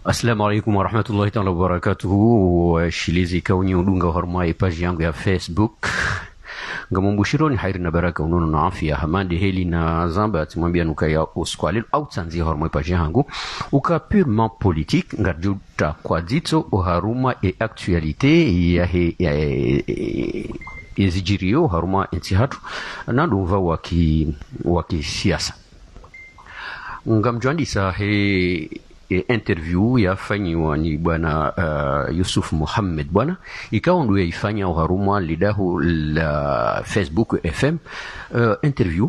Assalamu alaikum warahmatullahi ta'ala wabarakatuhu. Washilizi kauni udunga harmai page yangu ya Facebook. Ngamumbushiru ni hairi na baraka unono na afya hamandi heli na zamba atimwambia nuka ya uskwalil au tanzi harmai page yangu uka purement politique ngarjuta kwa dito haruma e actualité ya ezijirio haruma intihatu na nduva waki siasa ngamjwandisa interview yafanyiwa ni bwana Yusuf Muhammad bwana ikawa ndio yaifanya haruma lidahu la Facebook FM interview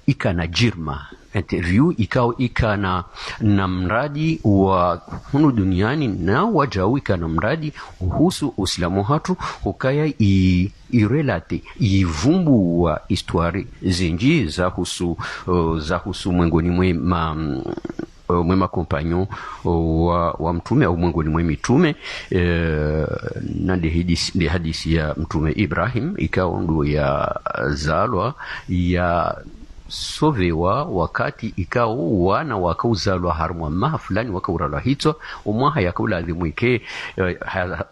ika na jirma interview ika na mradi wa hunu duniani na wajau ika na mradi uhusu uislamu hatu ukaya irelate ivumbu wa histoire zinji za husu mwengoni mwema kompanyo wa mtume au mwengoni mwe mitume na de hadisi ya mtume Ibrahim ikawa ndio ya zalwa ya sovewa wakati ikao wana wakauzalwa harumwa maha fulani wakauralwa hito umwaha yakauladhimwike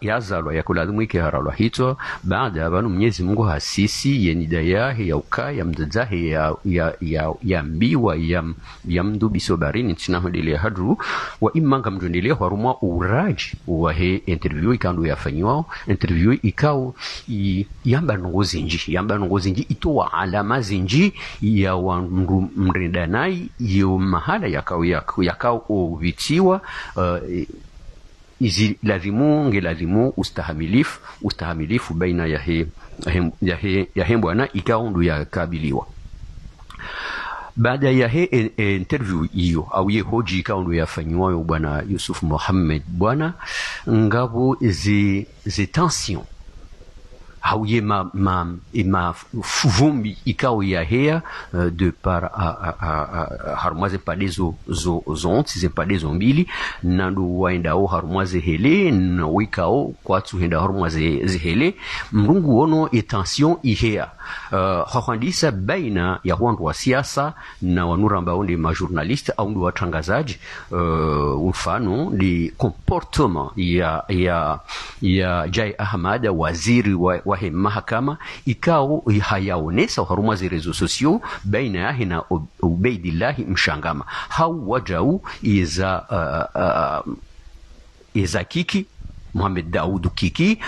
yazalwa yakauladhimwike haralwa hito baada ya banu Mwenyezi Mungu hasisi yenidayahe ya ukaya mdadahe ya mbiwa ya mdubi sobarini tinahodele hadru wa imanga mjondele harumwa uraji wa he interview ikandu yafanyiwao interview ikao yamba nongozinji itowa alama zinji ya mrendanai yu mahala yakao uvitiwa izi lazimu ustahamilifu baina ya he bwana ikao ndu yakabiliwa baada ya he interview hiyo au ye hoji ikao ndu yafanyiwa bwana Yusuf Muhammad bwana ngabo zi tension hauye ma vumbi ikao ya hea de par harmaze padezo zonti zempadezo mbili nandu waendao harmaze hele na wikao kwatu henda harmaze zihele mrungu ono etension ihea hawandisa baina ya wandu wa siasa na wanura ambao ni majournaliste au ndu watangazaji mfano ni comportement ya Jai Ahmad waziri wa mahakama ikao hayaonesa haruma zi rezo sosio baina yahe na Ubaidillahi Mshangama hau wajau iza Kiki Muhammad Daud Kiki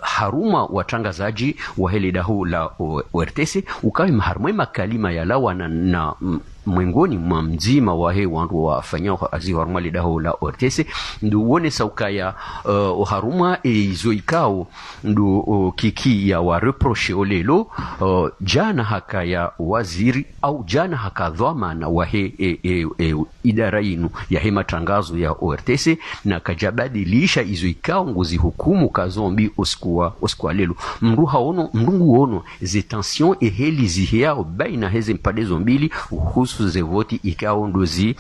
haruma watangazaji wa hele dahu la ORTC ukawi maharumai makalima ya lawa na mwengoni mwa mzima wa he wandu wafanya azi haruma lidaho la ORTC ndu uone saukaya haruma izo ikao ndu Kiki ya wa reproche olelo jana haka ya waziri au jana haka dhamana wa he idara inu ya he matangazo ya ORTC na kajabadilisha izo ikao ngozi hukumu kazombi oskwa lelo mrungu ono ze tension heli zihea baina heze mpadezo mbili uhusu ze voti ikao ndozi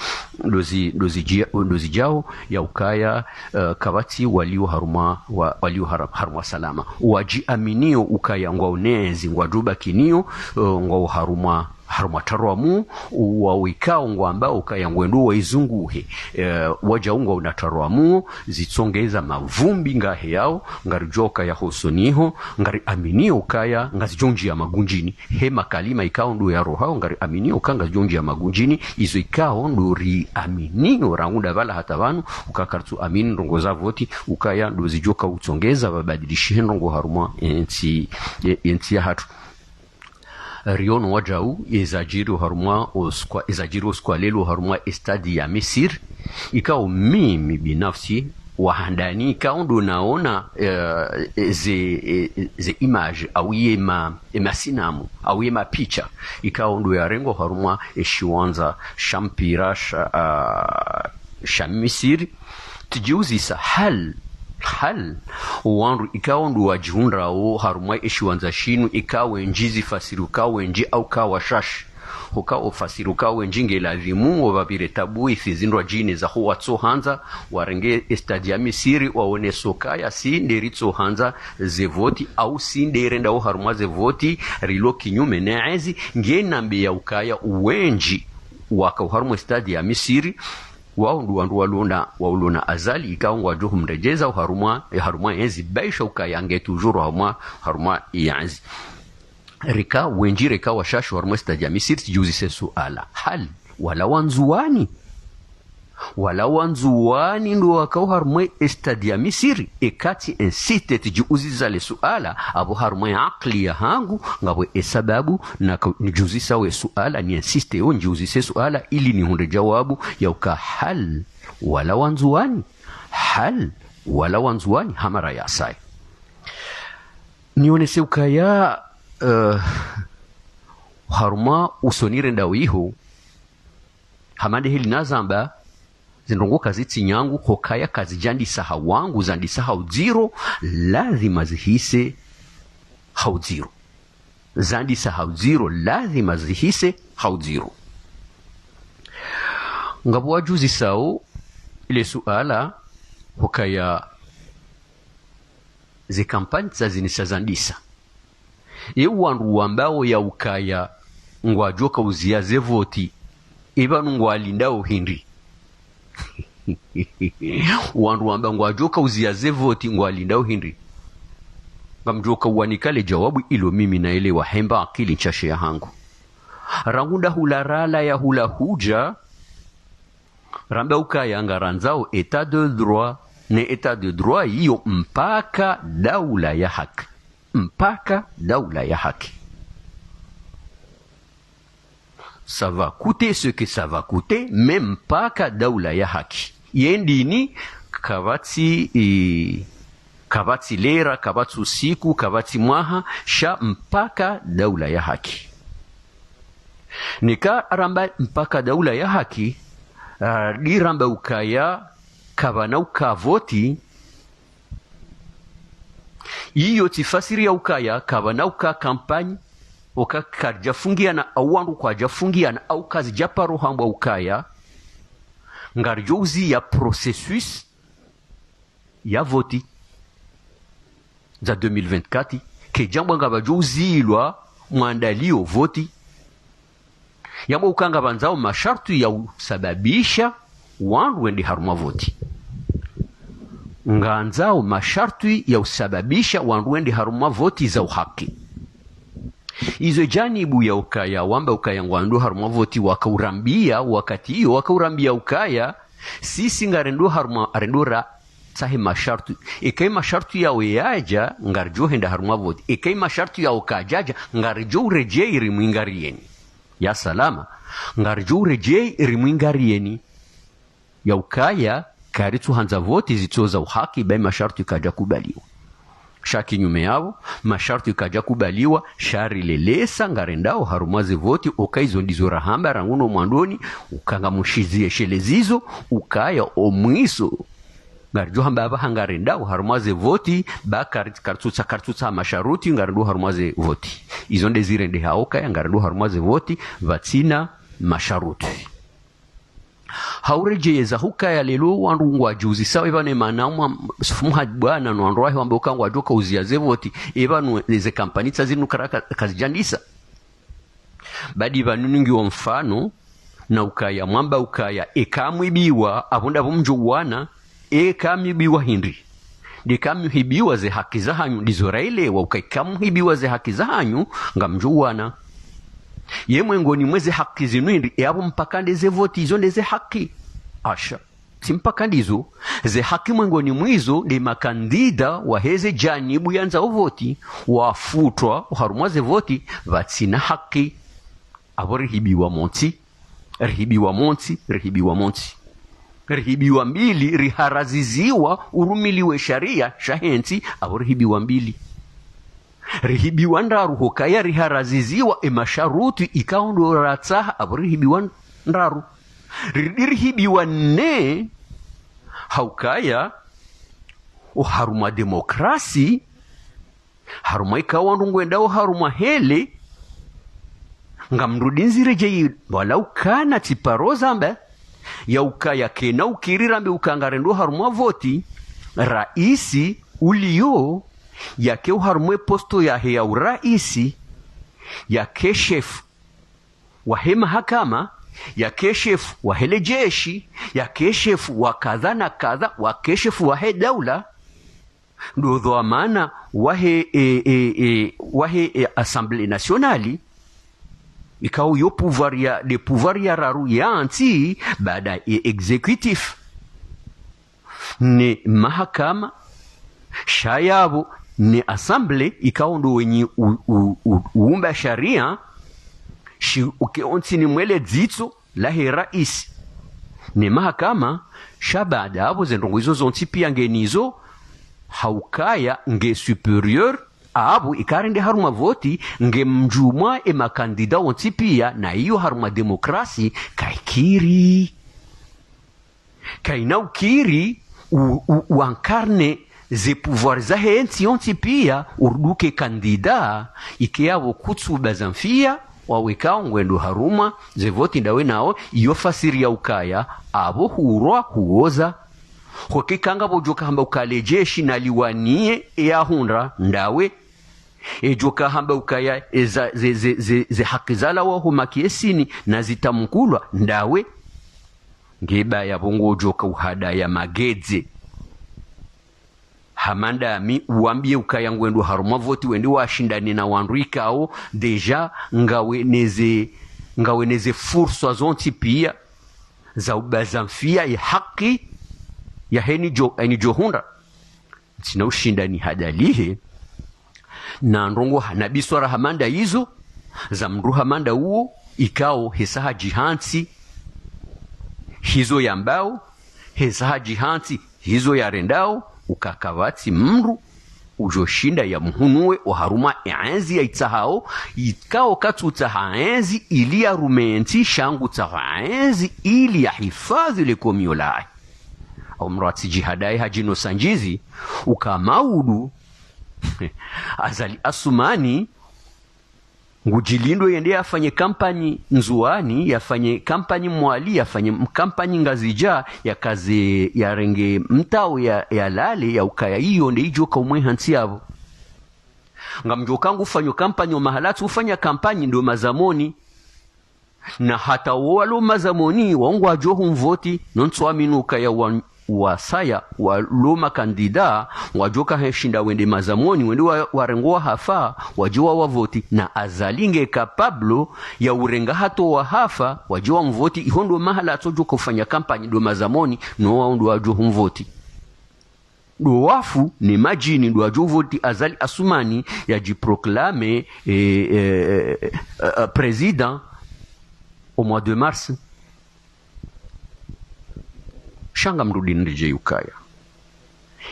jao ya ukaya kabati walio haruma salama waji aminio ukaya ngwaunezi ngwaduba kinio ngwa haruma tarwamu wawikao ngwambao ukaya ngwendu waizunguhe waja ungwa unatarwamu zitsongeza mavumbi ngahe yao ngarijoka ya hosoniho ngari aminio ukaya ngazijonji ya magunjini he makalima ikao ndu ya rohao ngari aminio ukanga zijonji ya magunjini izo ikao ndu ri aminio raunda vala hata vanu ukakartu amini ndongo za voti ukaya ndu zijoka utsongeza babadilishe ndongo haruma enti ya hatu riono wajau ezajiri uskwa lelo harumwa estadi ya Misir ikao mimi binafsi wahandani ikao ndo naona ze image au yema sinamu au yema picha ikao ndo ya rengo harumwa eshiwanza shampira Misir tujiuzisa hal wandu ikawa ndu wajihundra o harumwa ishiwanza shinu ikawe njizi fasiru kawe nji au kawa shash hukao fasiru kawe njinge la vimu wababire tabu ifizindwa jini za huwa tso hanza warenge estadia Misiri waone sokaya si nderitso hanza zevoti au si nderenda o harumwa zevoti rilo kinyume neezi ngenambi ya ukaya uwenji wakauharumwe stadi ya Misiri wao ndu wandu walona azali ikawa ngwajo humrejeza harumwa enzi baisha ukayange tujuru harumwa yanzi rika wenji rika washashu harumwa stadi ya Misiri tijuzi se suala hal wala wanzuani ndo wakau harumwe stadi ya Misiri ekati insiste tijuzi zale suala abo harumwe akli ya hangu ngabo sababu na nijuzi sawe suala ni insiste yo njuzi se suala ili ni hunde jawabu ya uka hal wala wanzuani hamara ya sai nione se ukaya haruma usonire ndawiho hamande hili nazamba zinrongo kaziti nyangu hokaya kazijandisa hawangu zandisa hauziro lazima zihise hauziro zandisa hauziro lazima zihise hauziro ngabu wajuzi sao ile suala hokaya ze kampani za zinisa zandisa wandu ambao ya ukaya ngwajoka uziaze voti ibanu ngwalindao hindi wandu ambao ngwajoka uziaze voti ngwalindao hindi ngamjoka uanikale jawabu ilo mimi naelewa hemba akili nchashe ya hangu rangunda hularala ya hula huja ramba ukaya ngaranzao etat de droit ne etat de droit hiyo mpaka daula ya haki ça va coûter ce que ça va coûter même mpaka daula ya haki yendini kabati lera kabati usiku kabati mwaha sha mpaka daula ya haki nika ramba mpaka daula ya haki di ramba ukaya kabana ukavoti iyo tifasiri ya ukaya kabana uka kampani oka karjafungiana au wandu kwa jafungiana au kazi japaro hamba ukaya ngarjozi ya processus ya voti za 2024 ke jambo ngabajozi ilwa mwandalio voti yambo ukanga banzao masharti ya usababisha wandu wendi haruma voti nganzao masharti ya usababisha wandu wendi haruma voti za uhaki izo janibu ya ukaya wamba ukaya ngwandu haruma voti wakaurambia wakati hiyo wakaurambia ukaya sisi ngarendu haruma arendura sahi masharti ikai masharti ya weaja ngarjo henda haruma voti ikai masharti ya ukajaja ngarjo rejei rimwingarieni ya salama ngarjo rejei rimwingarieni ya ukaya karitu hanza voti zitoza uhaki bai masharti kaja kubaliwa shaki nyume yao masharti kaja kubaliwa shari lelesa ngarendao harumaze voti okaizo ndizo rahamba ranguno mwandoni ukanga mushizie shelezizo ukaya omwiso ngarjo hamba aba hangarendao harumaze voti ba kartutsa masharuti ngarendo harumaze voti izo ndezire ndi haoka ya ngarendo harumaze voti vatsina masharuti haurejeza hukaya lelo wandu ngwajuzi sawa ibane manamwa sufumuha bwana no wandu wahe wambe ukangwa joka uziaze voti ibanu ze kampani tsazinu karaka kazijandisa badi banungi wa mfano na ukaya mwamba ukaya ekamwibiwa abunda bomjuwana ekamwibiwa hindi dikamhibiwa ze haki za hanyu dizoraile wa ukaikamhibiwa ze haki za hanyu ngamjuwana yemwe ngoni mweze haki zinuindi yabo mpakande ze voti izo ndeze haki asha simpakandizo ze haki mwengoni mwizo de makandida wa heze janibu yanza uvoti wafutwa uharumwaze voti vatsina haki abo rihibiwa monti rihibiwa mbili riharaziziwa urumiliwe sharia shahensi abo rihibiwa mbili rihibiwa ndaru hokaya riharaziziwa emasharuti ikaondo ratsaha abo rihibiwa ndaru rihibiwa ne haukaya uharuma demokrasi haruma ikawandu ngwendao haruma hele ngamrudinzire jeyi walau kana tiparozambe ya ukaya kena ukirirambe ukangarendo haruma voti raisi ulio yake uharumwe posto ya uraisi yake chef wa mahakama ya keshefu wa hele jeshi, ya keshefu wa kadha na kadha, wa keshefu wa he daula. Ndo dhamana wahe Assemblée nationale ikao yo pouvoir ya raru ya anti baada executif ni mahakama shayabo ni Assemblée ikao ndo wenye uumba sharia ukionti ni mwele dzitso la he rais ni mahakama shabada abo zendongo izo zonti pia ngenizo haukaya nge superior abo ikarende haruma voti nge mjumwa makandida onti pia na iyo haruma demokrasi kaikiri kaina ukiri uankarne ze pouvoir za henti onti pia urduke kandida ikeabo kutsuba zamfia waweka ngwendo haruma ze voti ndawe nao iyo fasiri ya ukaya abo hurwa huoza hokikanga bojoka hamba ukale jeshi na liwanie ya hundra ndawe ejoka hamba ukaya ze hakizala wa humakiesini na zitamkulwa ndawe ngeba ya bongo joka uhada ya magedze hamanda mi uambie ukaya ngwendo haruma voti wendi washindani na wanrikao deja ngawe neze fursa zonti pia za ubazamfia ya haki ya heni johunda sina ushindani hadalihe na ndongo hanabiswara hamanda hizo za mru hamanda huo ikao hesaha jihansi hizo ya mbao hesaha jihansi hizo ya rendao ukakavati mru ujoshinda ya mhunue oharuma enzi ya itahao ikao katu tahaenzi ili ya rumenti shangu tahaenzi ili ya hifadhi le komiolai au mrati jihadai hajino sanjizi ukamaudu Azali Asumani ngujilindo yende afanye kampani nzuani yafanye kampani mwali yafanye kampani ngazija ya kazi ya renge mtao ya lale ya ukaya hiyo nde ijoka umwe hansi yabo ngamjokangu ufanyo kampani wa mahalatu ufanya kampani ndo mazamoni na hata walo mazamoni wangu ajohu mvoti nonso aminu ukaya wasaya wa loma kandida wajoka heshinda wende mazamoni wende warengoa hafa wajua wavoti na azalinge kapablo ya urenga hato wa hafa wajua mvoti ihondo mahala atojo kufanya kampani do mazamoni no waundu wajohu mvoti do wafu ni majini do wajohu voti Azali Asumani ya jiproklame président au mois de mars shanga mrudi nje ukaya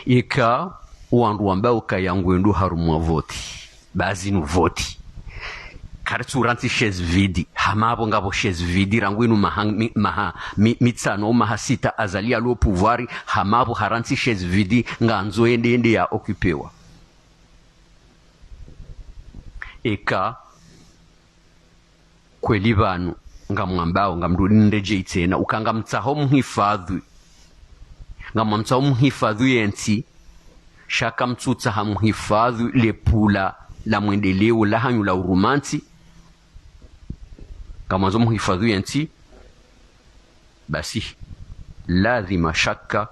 ika wandu ambao kaya ngwendo harumwa voti bazi nu voti kartsuranti chez vidi hamabo ngabo chez vidi rangwinu mitsano mahasita azalia lo pouvoir hamabo haranti chez vidi nganzo ende ya okupewa eka kweli banu ngamwambao ngamrudi nje itena ukanga mtsaho mhifadhi ngamamtsa umhifadhi yenti shaka mtsutsa hamhifadhi lepula la mwendeleo la hanyu la urumanti ngamazo mhifadhi yenti basi lazima shaka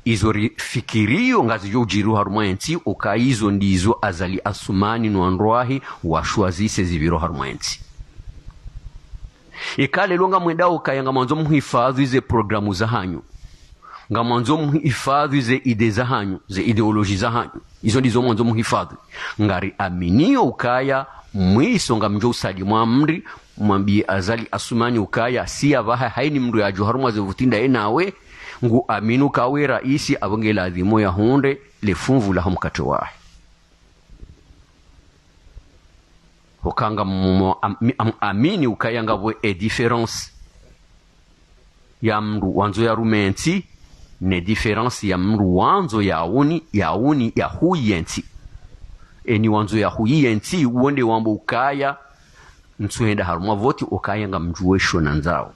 izo fikirio ngazi yo jiru haruma yenti ukaizo ndizo Azali Asumani no androahi washwazise ziviro haruma yenti ikale longa mwendao kaya ngamanzo mhifadhi ze programu za hanyu ngamanzo mhifadhi ze ide za hanyu ze ideoloji za hanyu izo ndizo mwanzo mhifadhi ngari aminio ukaya mwiso ngamjo usali mwamri mwambie Azali Asumani ukaya si abaha haini mndu ya joharumwa ze vutinda enawe ngu aminu kawe raisi abonge lazimo ya hunde lefunvu la humkato wahi ukanga amini ukayanga bwe difference ya mru wanzo ya rumenti ne difference ya mru wanzo ya uni ya huyenti eni wanzo ya huyenti uonde wambo ukaya ntuenda harumwa voti ukayanga mjuesho na nzao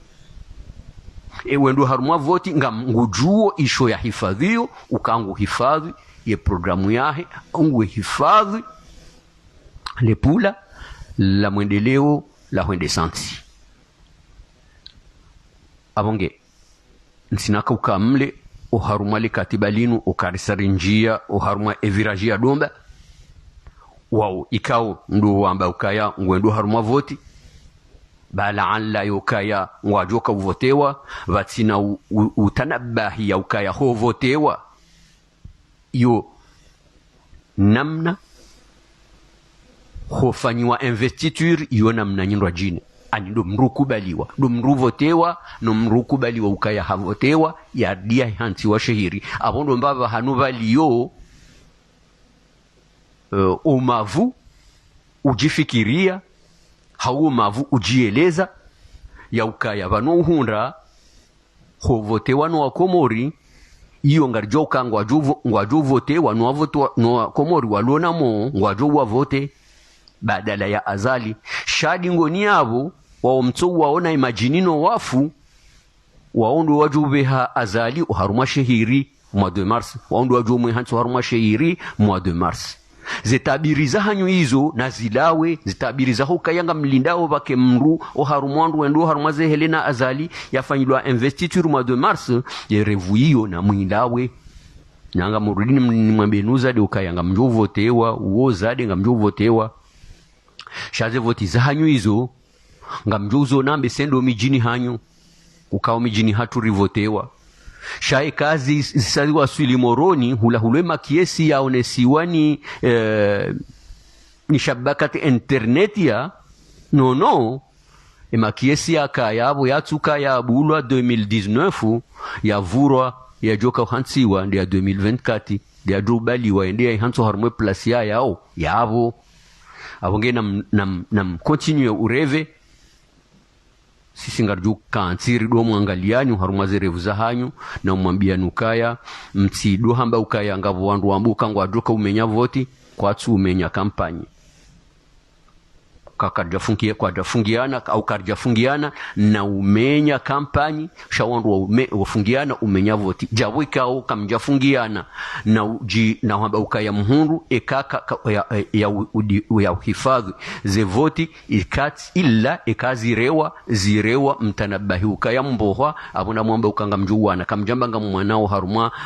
wendo harumwa voti ngujuo isho ya hifadhiyo ukangu hifadhi ye programu yahe ungu hifadhi lepula la mwendeleo la hwende santi abonge nsinaka ukamle uharuma le katiba linu ukarisari njia uharuma eviraji ya domba wao ikao ndo wamba ukaya ngwendo haruma voti bala alla yokaya ngwajoka uvotewa vatina utanabahi ya ukaya ho votewa yo namna hofanyiwa investiture yo namna nyindwa jine ani ndo mrukubaliwa ndo mruvotewa no mrukubaliwa ukaya havotewa ya dia hanti wa shehiri abondo mbaba hanuvaliyo umavu ujifikiria hau mavu ujieleza ya ukaya vano uhunda hovotewa no wakomori iyo ngarjoka ngwaju votewa no wakomori walona mo ngwaju wavote badala ya azali shadi ngoni yabo wao mtso waona imajinino wafu waondo wajubeha azali uharuma shehiri mois de mars waondo wajumwe hantu haruma shehiri mois de mars zitabiriza hanyu hizo na zilawe zitabiriza hukayanga mlindao bake mru oharumwandu wendo harumaze Helena azali yafanyilwa investiture mois de mars yerevuio na mwindawe nanga murudini mwambenuza de ukayanga mjovotewa uozade ngamjovotewa shaze voti za hanyu hizo ngamjozo nambe sendo mijini hanyu ukao mijini hatu rivotewa shae kazi saliwa swili moroni hula hulema kiesi ya onesiwani ni shabakati internet ya no ema kiesi ya kayabo ya tuka ya bulwa 2019 ya vurwa ya joka hansiwa ndia 2024 ndia drubali wa ndia hanso harmwe place ya yao yabo abonge nam continue ureve sisi ngarju kansiri do mwangaliani harumaze revu za hanyu na mwambia nukaya mtsido hamba ukaya ngavo wandu wambuka ngwadoka umenya voti kwatsu umenya kampani kakarjafungiana au karjafungiana na umenya kampani shawandu wafungiana umenya voti jawika au kamjafungiana na hamba ukaya mhundu ekaka ya uhifadhi ze voti ikati illa ekazirewa zirewa mtanabahi ukaya mbohwa abona mwamba ukanga mjuwana kamjambanga mwanao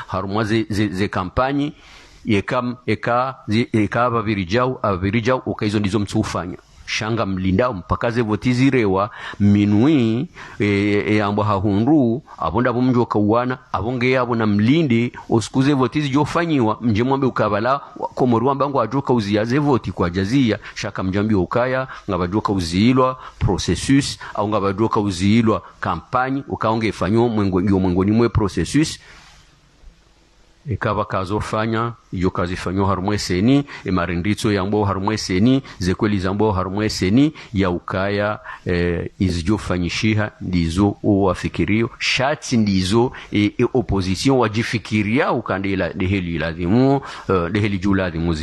haruma ze kampani eka babirijau ukaizo ndizo mtufanya shanga mlinda mpakaze votizirewa minui ambo hahundu abonda bomjoka uwana abonge yabo na mlindi osikuze votizi jofanyiwa mje mwambe ukabala komorwa mbango ajoka uziaze voti kwa jazia shaka mjambi ukaya ngabajoka uzilwa processus au ngabajoka uzilwa kampani ukaonge ifanywa mwengoni mwe processus ekaba kazofanya iyo kazifanywa harumwe seni emarinditso yambo harumwe seni zekweli zambo harumwe seni ya ukaya izijofanyishiha ndizo uwafikirio shati ndizo opposition wajifikiria ukandela deheli lazimu deheli julazimu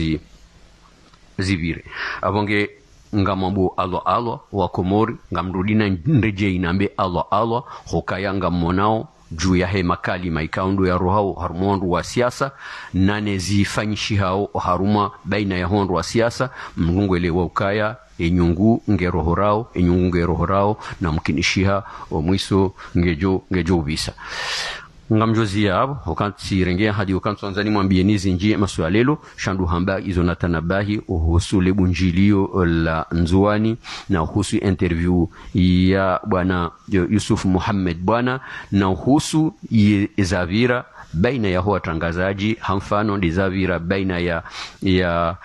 zibire abonge ngamambo alo wakomori ngamrudina ndeje inambe alo hokaya ngamonao juu ya hema kalima ikaundo ya rohao harmondu wa siasa nane zifanyishi hao haruma baina ya hondu wa siasa mngungwele wa ukaya enyungu ngerohorao na mkinishiha omwiso ngejo ubisa ngamjozi yabo wakati rengea hadi wakati Tanzania mwambie nizi njie maswalelo shandu hamba izo natanabahi uhusu lebunjilio la nzuani na uhusu interview ya bwana Yusuf Muhammad bwana na uhusu Zavira baina ya hoa tangazaji hamfano ndi Zavira baina ya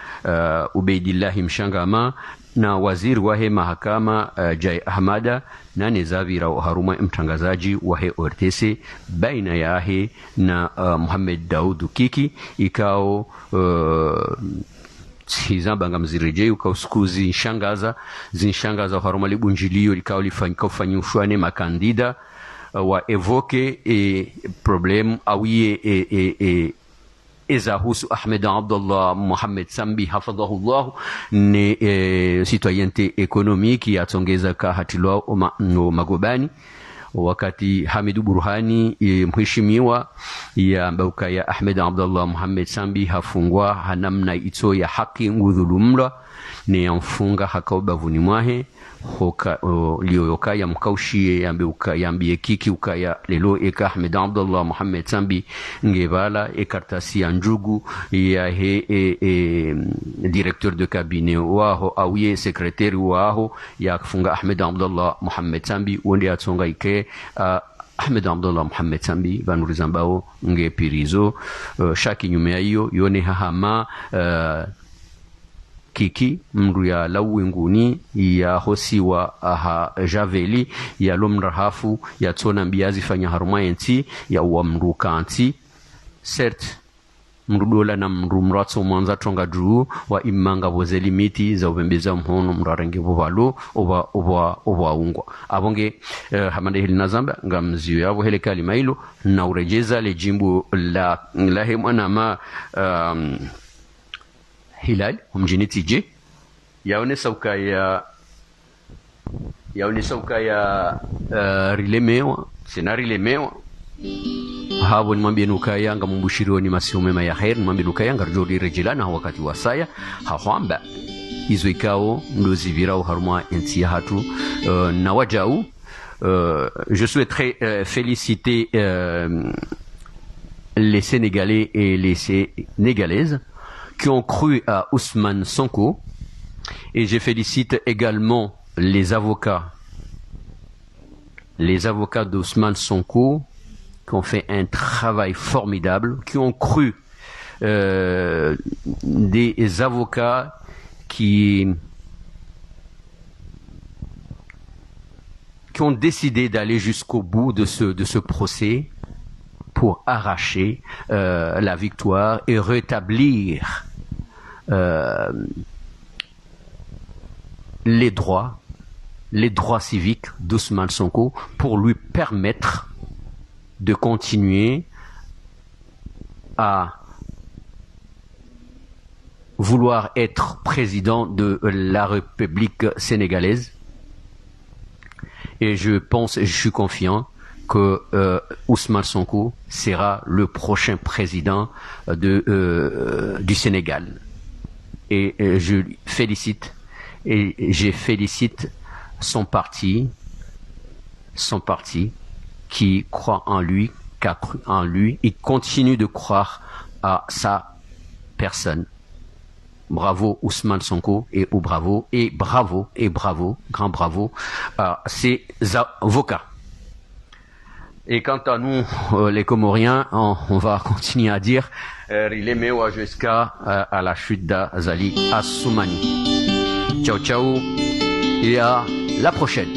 Ubaidillah Mshangama na waziri wahe mahakama Jai Ahmada nane Zavira haruma mtangazaji wahe ortese baina yahe na Muhammad Daud Kiki ikao hizambanga mzirejei ukausukuzi zinshangaza haruma libunjilio ikao lifanyushwane makandida wa evoke problem awiye eza husu Ahmed Abdullah Muhammad Sambi hafadhahullah ni citoyenneté économique yatongeza ka hatilwa no magobani wakati Hamidu Burhani mheshimiwa ya mbauka ya Ahmed Abdullah Muhammad Sambi hafungwa hanamna ito ya haki ngudhulumla ne amfunga hakauba vuni mwahe hoka liyoka ya mkaushie yambi kiki ukaya lelo eka Ahmed Abdullah Muhammad Sambi ngebala ekartasi ya njugu ya he directeur de cabinet waho awiye secrétaire waho ya kufunga Ahmed Abdullah Muhammad Sambi wonde atsonga ike Ahmed Abdullah Muhammad Sambi vanurizambao nge pirizo shaki nyume ya hiyo yone hahama kiki mru ya lawinguni ya hosiwa aha javeli ya lomrahafu ya tsona mbiazi fanya harumayensi ya uamru kanti certes mrudola na mrumratso mwanza tonga juu wa imanga vozeli miti za ubembeza mhono mrarenge vovalo ova ungwa abonge hamande hili nazamba ngamziyo yavo hele kalima hilo na urejeza le jimbo la hemwana ma Hilal mjini tije yaone sauka ya rilemewa sena rilemewa habo ni mwambie nukaya nga mbushirioni masio mema ya khair mwambie nukaya nga rjodi rejilana wakati wasaya hawamba hizo ikao ndo zivirao haruma entia hatu na wajau je souhaiterais féliciter les Sénégalais et les Sénégalaises qui ont cru à Ousmane Sonko, et je félicite également les avocats d'Ousmane Sonko qui ont fait un travail formidable, qui ont cru, des avocats qui ont décidé d'aller jusqu'au bout de ce procès pour arracher la victoire et rétablir les droits civiques d'Ousmane Sonko pour lui permettre de continuer à vouloir être président de la République sénégalaise. Et je suis confiant que Ousmane Sonko sera le prochain président du Sénégal. Et je félicite son parti qui croit en lui, qui a cru en lui, et continue de croire à sa personne. Bravo Ousmane Sonko et bravo, grand bravo à ses avocats. Et quant à nous, les Comoriens, on va continuer à dire Rilemewa jusqu'à à la chute d'Azali Assoumani. Ciao ciao et à la prochaine.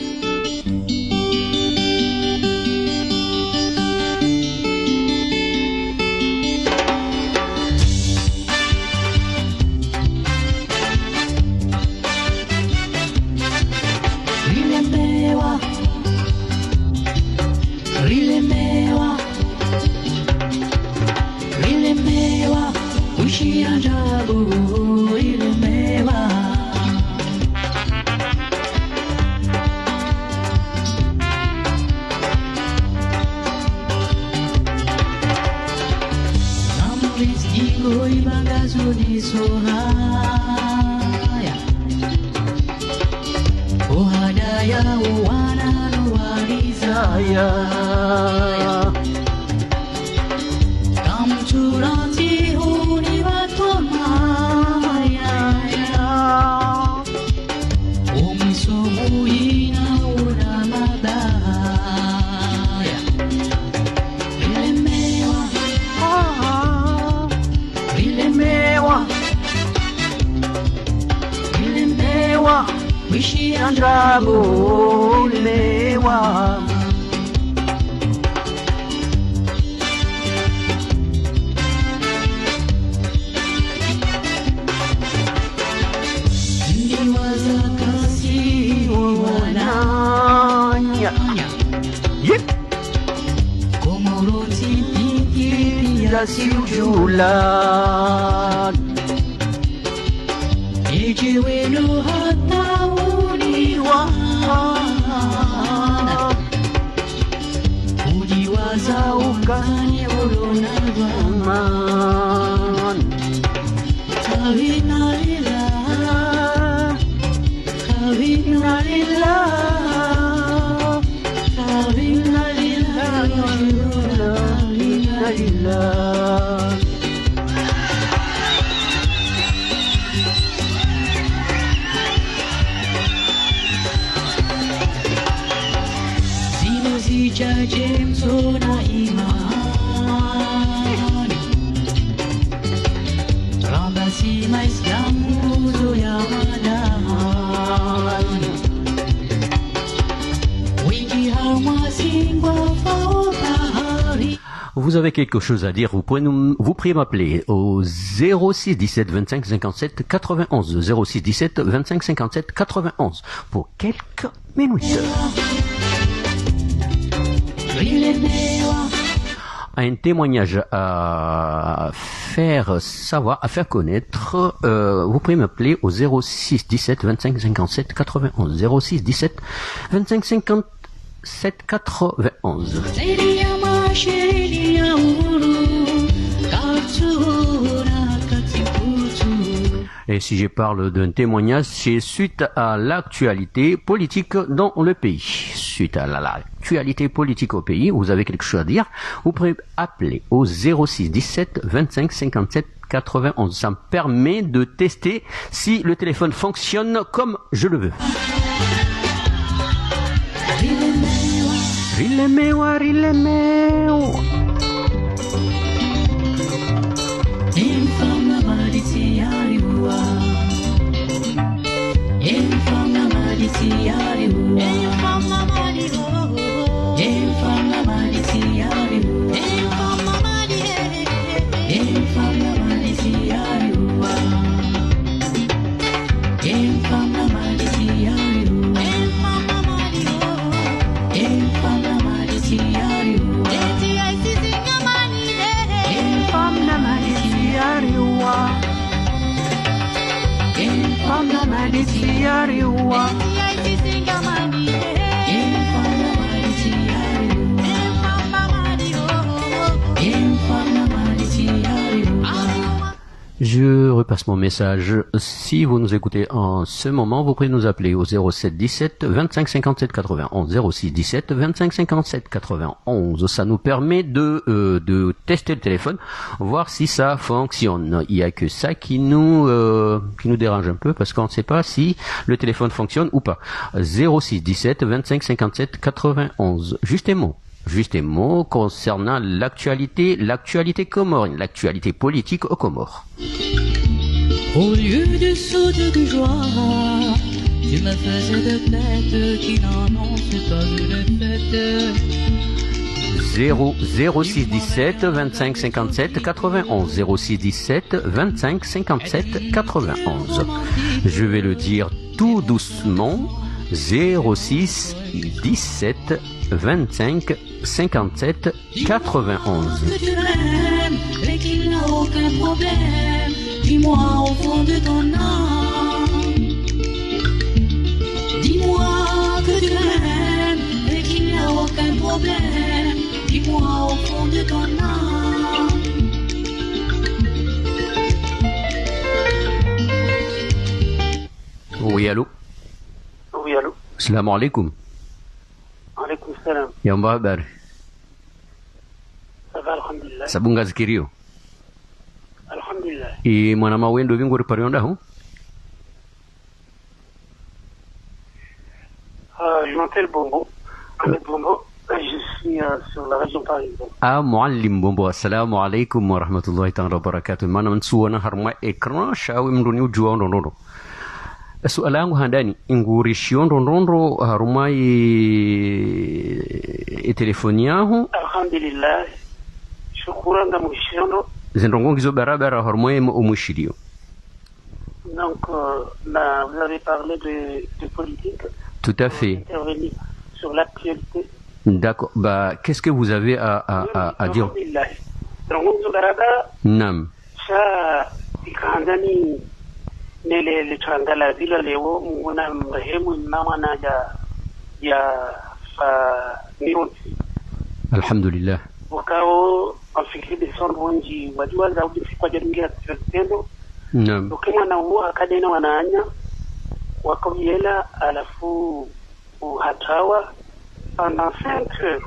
لله. Zile zicacem zona iman Trabasi mais gamuzo ya madan Wiki hamasingwa faopahari. Vous avez quelque chose à dire, vous pouvez m'appeler au 06 17 25 57 91, 06 17 25 57 91 pour quelques minutes. Un témoignage à faire savoir, à faire connaître, vous pouvez m'appeler au 06 17 25 57 91, 06 17 25 57 91. Et si je parle d'un témoignage, c'est suite à l'actualité politique dans le pays. Suite à l'actualité politique au pays, vous avez quelque chose à dire, vous pouvez appeler au 06 17 25 57 91. Ça me permet de tester si le téléphone fonctionne comme je le veux. Rilemewa, rilemewa. Je repasse mon message. Si vous nous écoutez en ce moment, vous pouvez nous appeler au 07 17 25 57 91, 06 17 25 57 91. Ça nous permet de tester le téléphone, voir si ça fonctionne. Il y a que ça qui nous dérange un peu parce qu'on ne sait pas si le téléphone fonctionne ou pas. 06 17 25 57 91. Juste un mot concernant l'actualité comorienne, l'actualité politique aux Comores. Au lieu de sautes de joie, tu me faisais de fêtes qui n'annoncent pas une fête. 06 17 25 57 91, 06 17 25 57 91. Je vais le dire tout doucement. 06 17 25 57 91. Que tu m'aimes et qu'il n'y a aucun problème, dis-moi au fond de ton âme. Dis-moi que tu m'aimes et qu'il n'y a aucun problème, dis-moi au fond de ton âme. Oui, allô? Oui, allô? Salam alaikum. Alaikum salam. Yamba habari. Ça va, alhamdulillah. Sabunga zikirio. Alhamdulillah. I mwana wendo vingo riparionda hu? Je m'appelle Bombo. Ahmed Bombo. Je suis sur la région parisienne. Muallim Bombo. Assalamu alaikum wa rahmatullahi ta'ala wa barakatuh. Mana mnsuwana harma ekran shawi mnduni ujua ndondo. Suala yangu handani ingurishio ndondondo harumai telefoni yahu. Alhamdulillah. Shukran da mushiondo. Zendongongizo barabara harumai umushilio. Donc, là, vous avez parlé de politique. Tout à fait. Intervenir sur l'actualité. D'accord. Bah, qu'est-ce que vous avez à dire? Alhamdulillah. Ndongongizo barabara. Nam. Sha ikandani nele changala vile leo mwana mrehemu mama na ya fa niroti. Alhamdulillah. Wakao afikiri desondo wanji wajua za udisi kwa jamii ya tendo. Naam. Ukimwa na huwa akadena wanaanya wakawiela alafu uhatawa pendant 5 heures.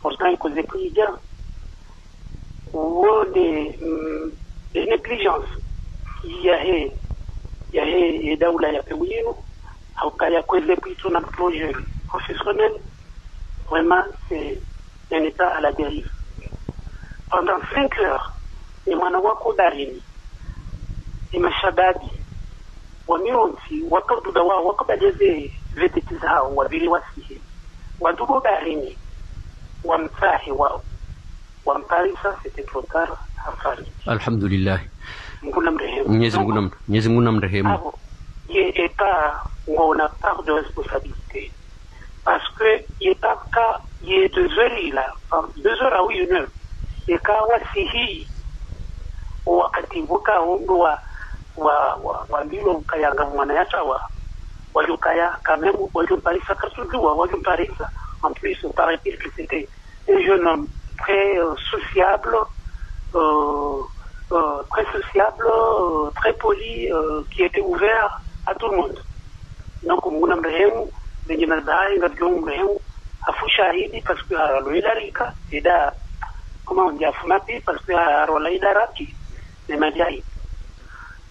Pourtant il causait plus bien. ou des négligences il y a daula ya pewino au kaya kwele plutôt na projet professionnel. Vraiment c'est un état à la dérive. Pendant 5 heures ni mwana wako darini ni mashabadi wamionzi wakaduda wao wakabadeze veteti zao wabili wasihi wadugo darini wamsahi wao wamparisa c'était trop tard hafari. Alhamdulillah. Nguna mrehemu. Mwenyezi Mungu namrehemu. Il est pas on a part de responsabilité parce que il est pas cas il est 2 heures là 2 heures à 1 heure et quand wasihi wakati buka undu wa mbilo kayanga mwana yachawa wajukaya quand même wajumparisa kasujua wajumparisa en plus on paraît que c'était un jeune homme très sociable très poli qui était ouvert à tout le monde. Donc muna mrehemu benye mazai ndio mrehemu afushahidi parce que aloidarika ida comment on dit afumapi parce que aloidaraki ne majai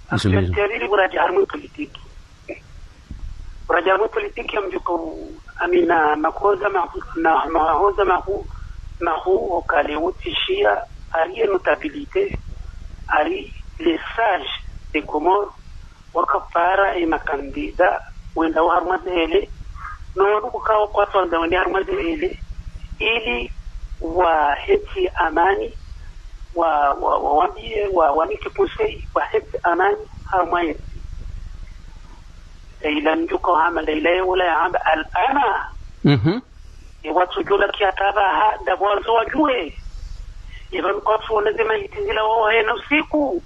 actuellement burajamu politique yamjuko amina makoza mahoza mahu okale utishia ali notabilité ali les sages des Comores wakapara makandida wenda harmadele no kukawa kwa tonda wenda harmadele ili wa heti amani wa nikipuse wa heti amani harmai ila njuko hama leila wala hamba alana watu jula kiataba hada wazo wajue even kwa tuone zema hitizila wao hena usiku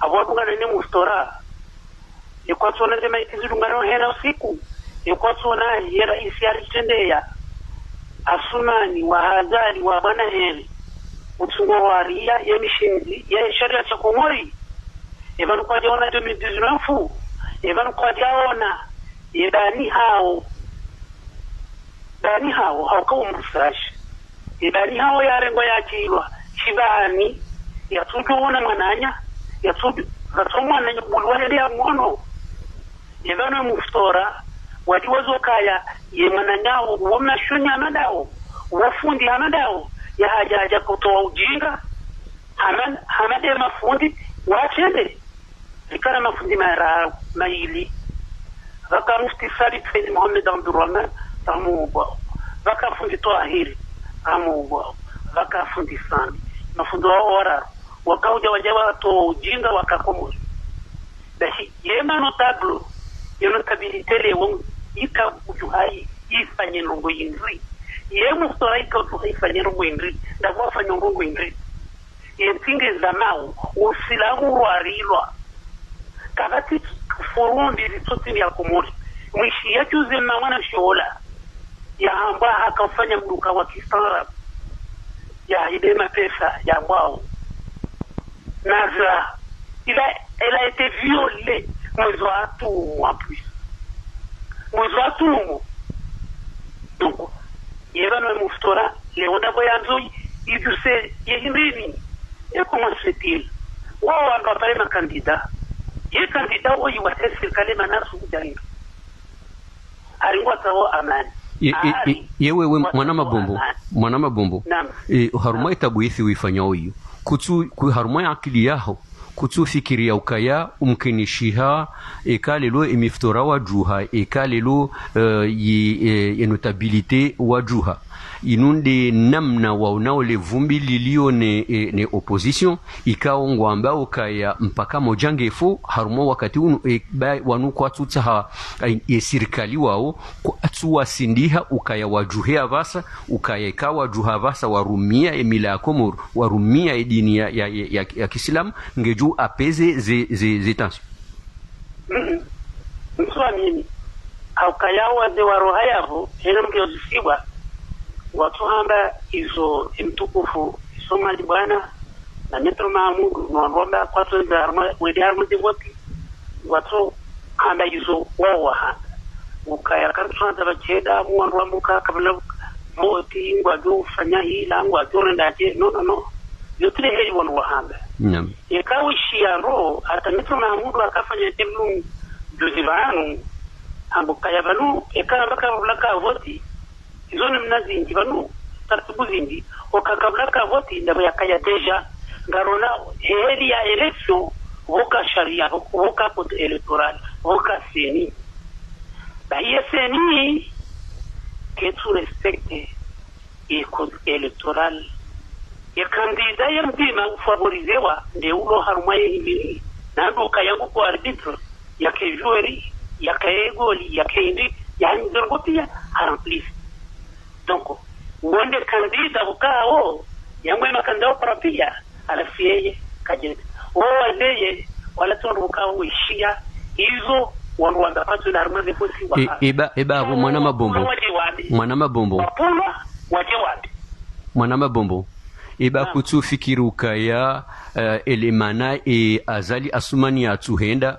abwatunga nene mustora kwa tuone zema hitizila ngaro hena usiku kwa tuona yera isiari tendea asumani wa hadari wa bana heri utungo waria ya mishinzi ya sharia cha Komori even kwa jona 2019 even kwa jona yedani hao haukawa msashi idari hao yarengo yakilwa shibani yatujuna mwananya yatuju zatomwana nyubulwa ya mwono yebana muftora wajiwazo kaya yemananyao wamnashunya amadao wafundi amadao ya haja kutoa ujinga hamade mafundi wachende likana mafundi mara maili vaka mufti Salih Said Mohamed Abdurrahman tamuwa vaka fundi Tahiri amuwa vaka fundi Sami mafundo ora wakauja wajawa to ujinga wakakomo dashi yema notable notabilité le won ika ujuhai ifanye nungu indri yema stora ika ifanye nungu indri ndagwa fanye nungu indri yentinge zamao usilamu warilwa kabati furundi litoti ya Komori mwishi ya juze mwana shola ya hamba hakafanya mduka wa kisara ya idema pesa ya wao Nazra elle a été violée mwezi wa tu en plus mwezi wa tu donc yeba no muftora leona boyanzo iduse yindini et comment c'est-il wao akapale makandida ye kandida oyi wa serikali manasu kujaringa alikuwa sawa amani yewe mwana mabombo haruma itabuithi uifanya oyo kutu haruma akili yaho kutu fikiria ukaya umkenishiha ekalelo emiftora wa juha ekalelo notabilité wa juha inunde namna waonao le vumbi lilio ne opposition ikaongwa ambao kaya mpaka mojangefo haruma wakati wanu kwa tutaha serikali wao kwa sindiha ukaya wajuhea vasa ukaya ikawa juha vasa warumia emila ya Komoro warumia edini ya Kiislamu ngeju apeze ze tension mswamini au kaya waze waroha yavo hena mkiozisiwa watu hamba izo mtukufu Somali bwana na Metro Mahmud mwangomba kwa tuweza wedi harmuzi wopi watu hamba izo wawa hamba ukaya kartuanza bacheda mwangomba kabla moti ngwaju fanya hila ngwaju rendaje no yote heri wanu wahamba ikawa shiaro hata mtu na mundu akafanya temu juzivanu ambo kaya vanu ikawa baka ulaka voti izone mnazingi vanu taratibu zingi okakabulaka voti ndabo yakaya deja ngarona heri ya election voka sharia voka code electoral voka seni baie seni que tu respecte e code electoral e kandida yamdima ufavorizewa nde ulo harumaye hili nando kayangu kwa arbitro yake joueri yake goli yake indi yani zorgotia haramplis donc wonde kandida ukao yamwe makandao parapia alafieye kajende wazeye wala tondo ukao ishia hizo wanda patu na armaze posi wa eba mwana mabombo mwana mabombo eba kutufikiruka ya elemana azali asumani ya tuhenda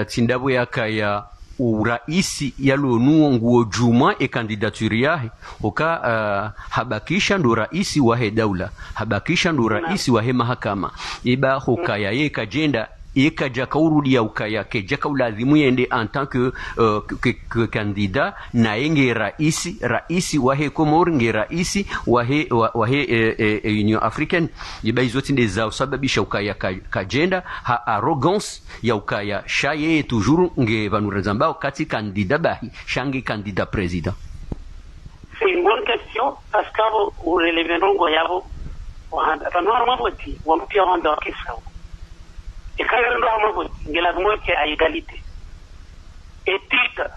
tindabo yakaya uraisi yalonuo nguo juma kandidaturi yahe oka habakisha ndo raisi wahe daula habakisha ndo raisi wahe mahakama iba hokaya ye kajenda ekaja kaurudia ukaya keja kaulazimu yende en tant que candidat na yenge raisi wahe Komor nge raisi wahe Union Africaine iba izoti ndeza usababisha ukaya kajenda ha arrogance ya ukaya shaye toujours nge vanurezamba kati candidat bahi shangi candidat président. C'est une bonne question parce que vous relevez non yabo wa normalement voti wa mpia wanda kisa et quand on doit avoir la moitié à égalité et titre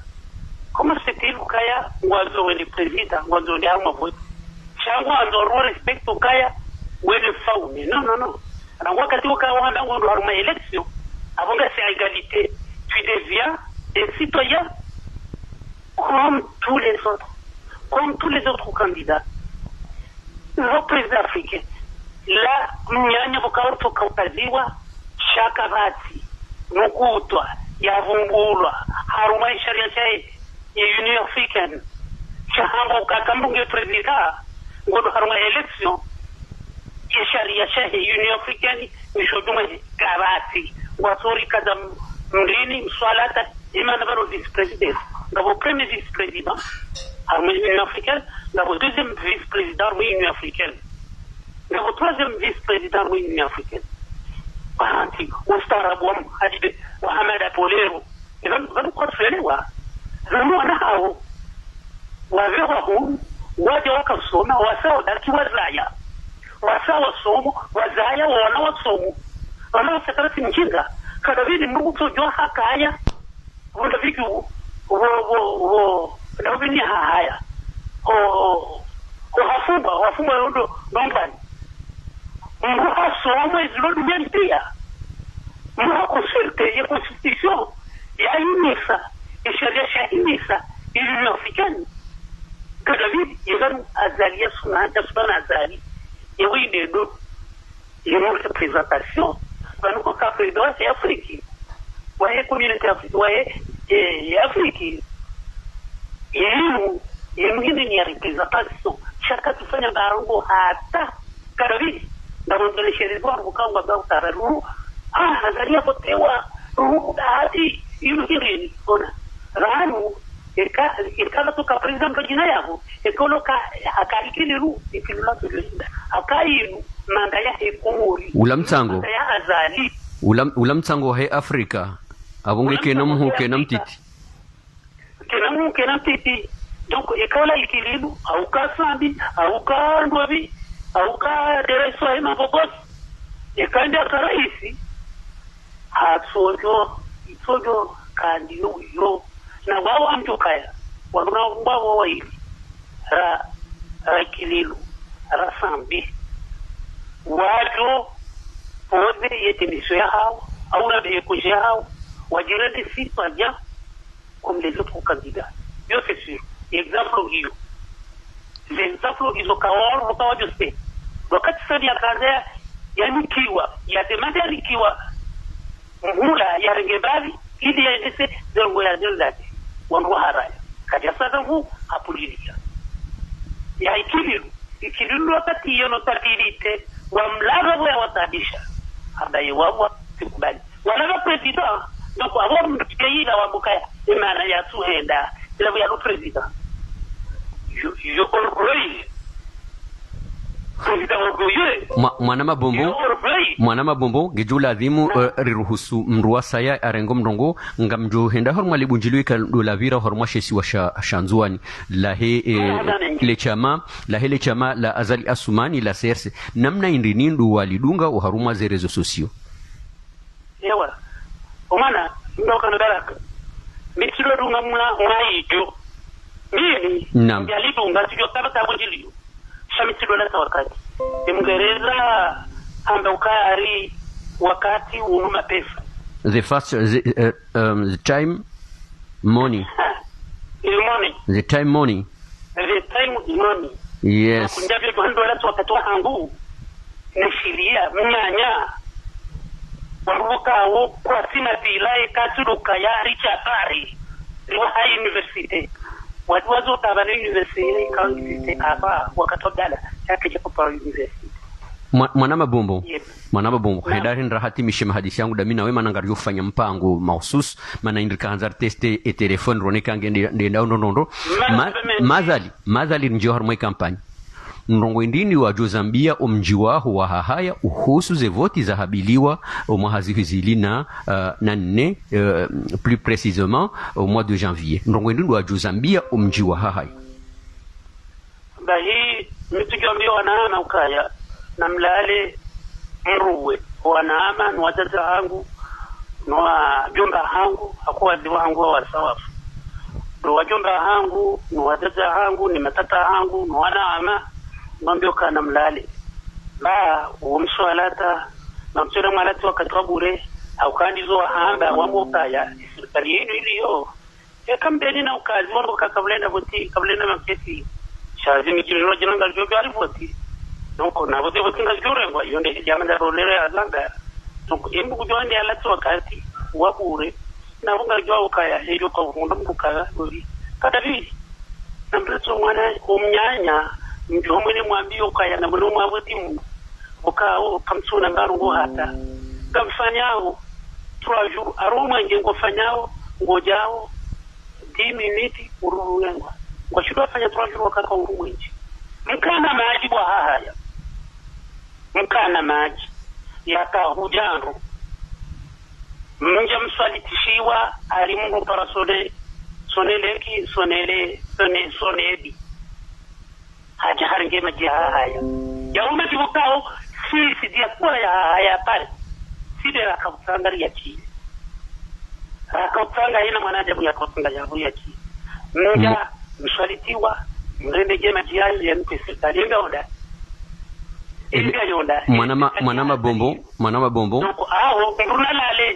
comment c'était le cas où le président où on a un vote chaque fois on respecte le cas où le faune non alors wakati ukawa on doit avoir une élection avant que c'est à égalité tu deviens un citoyen comme tous les autres candidats les présidents africains là mnyanya vukauto kautaziwa shakabati nukutwa yavumbulwa haruma sharia chai ya Union Africaine shahambo kakambunge president ngodo haruma election ya sharia chai ya Union Africaine mishoduma kabati wasori kaza mrini mswalata imana baro vice president ngabo premier vice president haruma Union Africaine ngabo deuxième vice president haruma Union Africaine ngabo troisième vice president haruma Union Africaine anti ustarabu wa hadi Muhammad Apolero ndio kwa kuelewa ndio nao wavewa huu waje wakasoma wasao daki wazaya wasao somo wazaya wana wasomo wana sekretari mjinga kada vile Mungu tojua hakaya wanda viki ndio vini haya wafumba ndo nombani Mungu asoma izilo dunia Mungu consulte ya constitution ya inisa ya sharia shahimisa Union Africaine kada vile yegan azalia sunna azali et oui de deux une représentation dans le cas président c'est Afrique ouais communauté africaine ouais et Afrique et ni représentation chaka tufanya barongo hata kada vile ndio ndio sheria kwa kukanga kwa utararu azalia potewa hadi yule ona ranu ikala toka president jina yao ekoloka akalikiliru ikilula tulinda akairu manga ya Komori ulamtsango ya azali ulamtsango he Afrika abunge kenamu kenamtiti donc ekola ikiliru au kasambi au kandwabi au ka dereso ema bobos ekanda karaisi sojo kandi yo na wao amtokaya wanaomba wao hivi ra kililu ra sambi wajo pode yetemisho yao au na bekoje yao wajirende si pas bien comme les autres candidats yo c'est sûr exemple hiyo l'exemple hizo kaoro wakawajo spe wakati sasa ya kaza yani kiwa ya demanda kiwa mhula ya rengebali ili yaendese zongo ya zilati wangu haraya kati sasa huu hapulilia ya ikililu wakati yono tatilite wamlaga bwa watabisha abaye wawa sikubali wala president donc abo mtikayila wabukaya imana ya tuhenda ila bwa lo president yo orgueil mwana mabombo gijula adhimu riruhusu mruasa ya arengo mrongo ngamjo henda horma libunjilwika dolavira horma shesi wa shanzuani lahe le chama la azali asumani la serse namna indinindu walidunga uharuma ze rezo sosio ewa omana ndoka baraka mitilo dunga mwayijo mimi yalidunga sio tabata bunjilio shamitidona sa wakati Mngereza amba ukari wakati unuma pesa the time money the time money yes kunjavyo $200 wakati wa hangu nishiria mnyanya waruka kwa sina bilai katuruka ya richatari liwa hai university watu wazo tabana university kaunti hapa wakatodala yake japo pa university mwana mabombo hedarin rahati mishema hadisi yangu damina we manangario fanya mpango mahsus mana indika hanzar teste e telefone roneka ngende ndondo madhali njo harmwe kampanya mrongo indini wa Jozambia omjiwaho wa hahaya uhusu ze voti zahabiliwa au mwahazihizilina nanne plus précisément au mois de janvier mrongo indini wa Jozambia omjiwa hahaya bahi mitujambia wanaama ukaya na mlale mruwe wanaama ni wazazi wangu na jomba hangu hakuwa ziwa hangu wa sawafu do wajomba hangu ni wazazi hangu ni matata hangu ni wanaama mwambio kana mlale ba umswalata na mswala malati wakati wa bure au kandizo hamba wamokaya serikali yenu iliyo kambeni na ukazi wao kakabulenda voti kabulenda makesi shazi mikiro jina ngaljo bali voti donc na voti voti ngaljo ngwa yonde jamanda rolere azanga donc embu kujonde alati wakati wa bure na ngaljo ukaya hiyo kwa mundo mukala buri kada vi na mtoto mwana umnyanya ndio mwene mwambio ukaya na mwana mwavutimu ukao kamsuna ngarugo hata kamfanyao 3 jours aroma ngengo fanyao ngojao 10 minutes urulengwa ngashindwa fanya 3 jours wakaka urumwenji mkana maji bwa haya mkana maji yaka hujano mnja msalitishiwa alimungu parasole soneleki sonebi haja haringe maji haya ya umati bukao sisi dia kwa ya haya pale sisi rakabutanga ya chini rakabutanga ina mwanajabu ya kabutanga ya chini mmoja msalitiwa mrembeje maji haya ya mpesa alienda onda mwana mabombo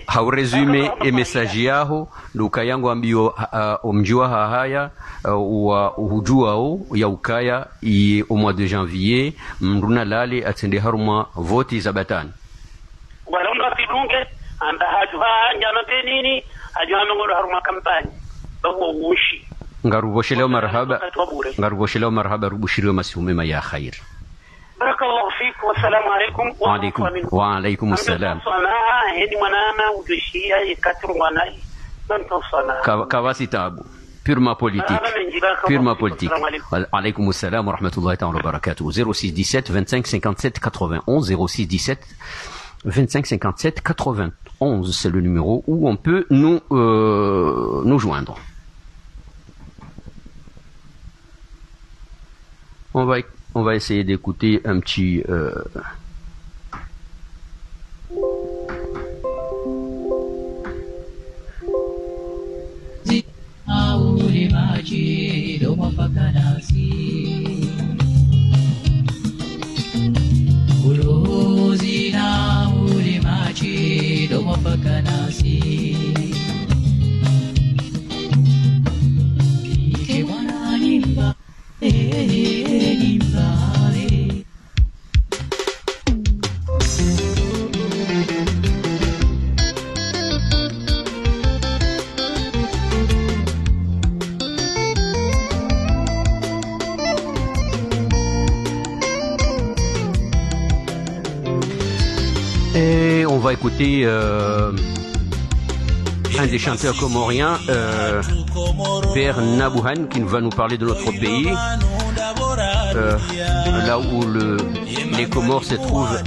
hau resume e message yaho luka yangu ambio omjua hahaya wa uhujuao ya ukaya i au mois de janvier mruna lale atende haruma voti za batani wala ndo apidunge amba hajua njama penini hajua ngoro haruma kampani bawo ushi ngaruvoshelewa marhaba rubushiriwa masihumema ya khair. بارك الله فيك والسلام عليكم وعليكم السلام هني منانا ودشيا يكثر مناي كواسي تابو purement politique. Alaykoum assalam wa rahmatullahi ta'ala wa barakatuh. 0617 25 57 91 0617 25 57 91 c'est le numéro où on peut nous joindre. On va essayer d'écouter un petit va écouter un des chanteurs comoriens, Père Nabouhan, qui va nous parler de notre pays, là où les Comores se trouvent.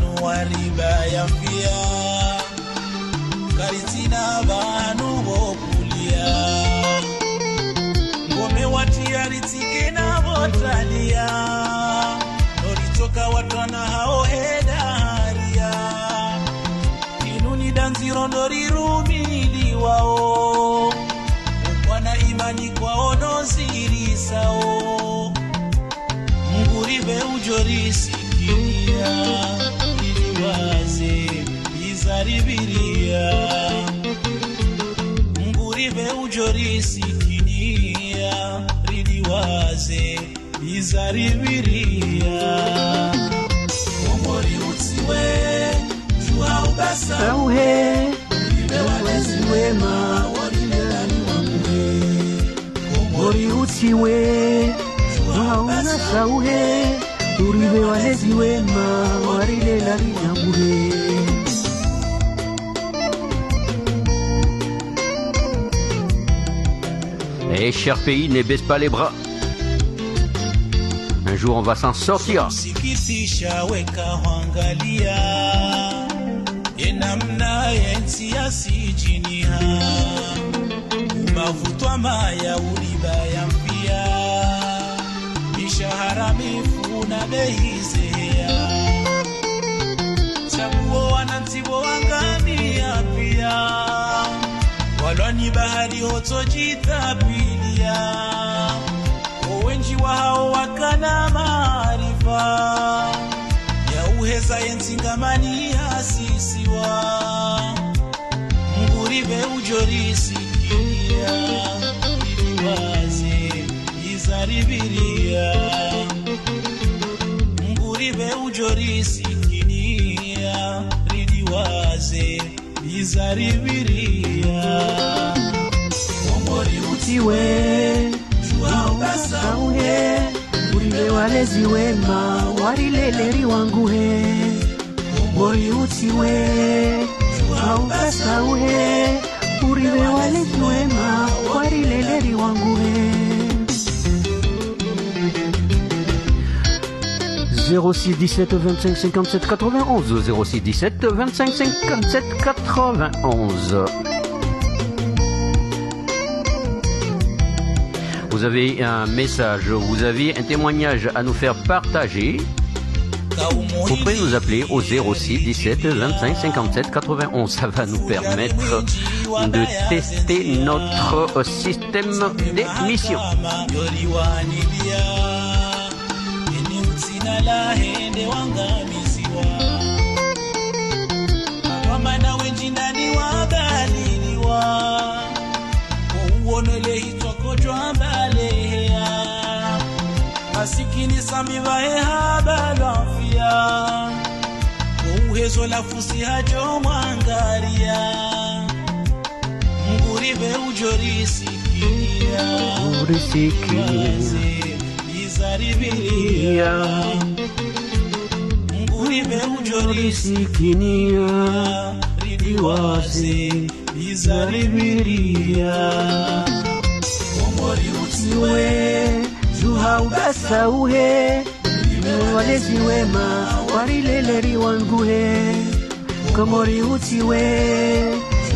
wao wana imani kwao nozirisao mungurive ujorisikia iliwaze izaribiria mungurive ujorisikia iliwaze izaribiria omori utiwe jua ubasa uhe wema warilelani wanguhe Mori utiwe Mauna sauhe Uribe walezi wema Warilelani wanguhe. Eh, cher pays, ne baisse pas les bras. Un jour, on va s'en sortir. Enamna yensi ya sijiniha umavutwa maya ulibaya mpia mishahara mifuna beizea chaguo wanantibo wangamia pia walwani bahari hotojitapilia owenji wa hao wakana maarifa uheza yenzingamani asisiwa mungurive ujorisikia iliwaze izaribiria mungurive ujorisikia iliwaze izaribiria omori utiwe juaubasa uhe Uribe walezi wema warileleri wanguhe Mori utiwe Aukasa uhe Uribe walezi wema warileleri wanguhe 06 17 25 57 91 06 17 25 57 91. Vous avez un message, vous avez un témoignage à nous faire partager. Vous pouvez nous appeler au 06 17 25 57 91. Ça va nous permettre de tester notre système d'émission. Masikini samivae habalafia uhezo la fusi hajo mwangaria mungurive ujorisikia izaribiria mungurive ujorisikia ridiwaze izaribiria omori utiwe Juha ubasa uhe walezi wema warileleri wanguhe Komori utiwe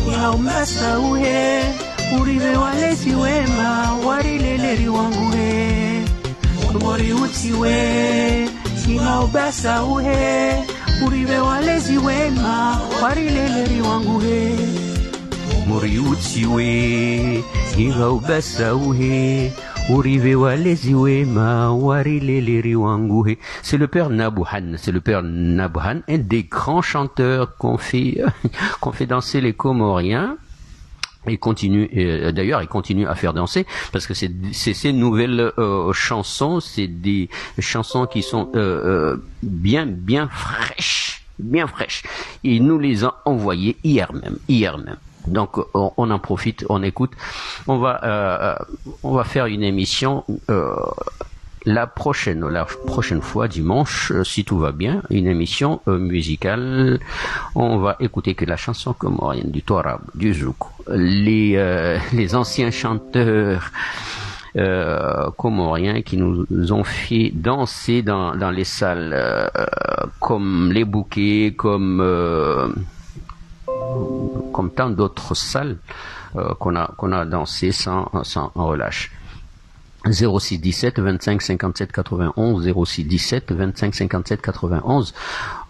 Juha ubasa uhe Uribe walezi wema warileleri wanguhe Komori utiwe Juha ubasa uhe Uribe walezi wema warileleri wanguhe Komori utiwe Juha ubasa uhe Urive walezi wema warileleri wanguhe. C'est le père Nabouhan, un des grands chanteurs qu'on fait danser les Comoriens. Il continue, d'ailleurs, il continue à faire danser parce que c'est ces nouvelles chansons, c'est des chansons qui sont bien fraîches. Il nous les a envoyées hier même. Donc on en profite, on écoute. On va faire une émission la prochaine fois, dimanche, si tout va bien, une émission musicale. On va écouter que la chanson comorienne, du Torab, du Zouk, les anciens chanteurs comoriens qui nous ont fait danser dans les salles comme les Bouquets, comme tant d'autres salles qu'on a dansé sans relâche. 06 17 25 57 91 06 17 25 57 91.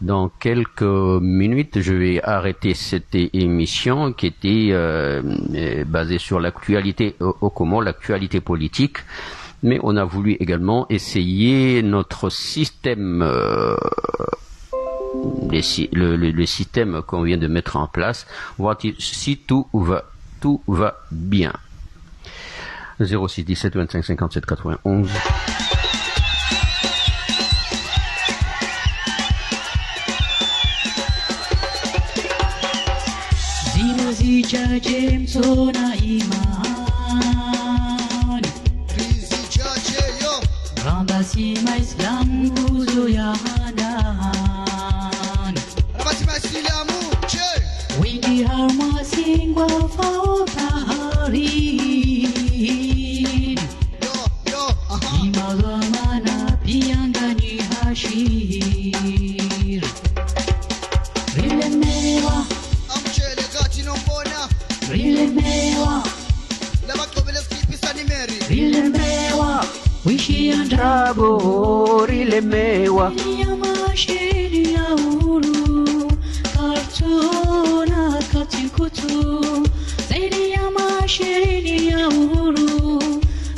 Dans quelques minutes, je vais arrêter cette émission qui était basée sur l'actualité au Comores, l'actualité politique, mais on a voulu également essayer notre système le système qu'on vient de mettre en place, voir si tout va bien. 06 17 25 57 91. Zinazi jajem sona iman Rizi jaje yo Rambasi ma islam buzo ya hanan Rabati masilamu che Wingi harma singwa fao tahari Rilemewa Yamashiri ya uru Kartuna katikutu Zaidi yamashiri ya uru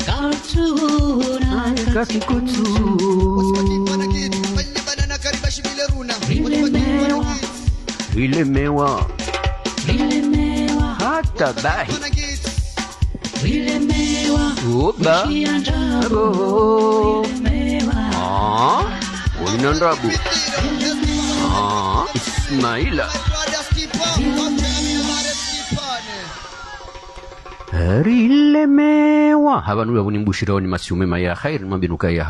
Kartuna katikutu Rilemewa hata bahi Oba Olinandrabu Ismaila Rilemewa Habanu ya unimbushira ni masiumema ya khair mabinuka ya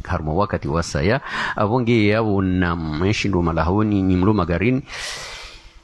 harma wakati wasaya avonge ya una mshindo malahoni ni mlo magarini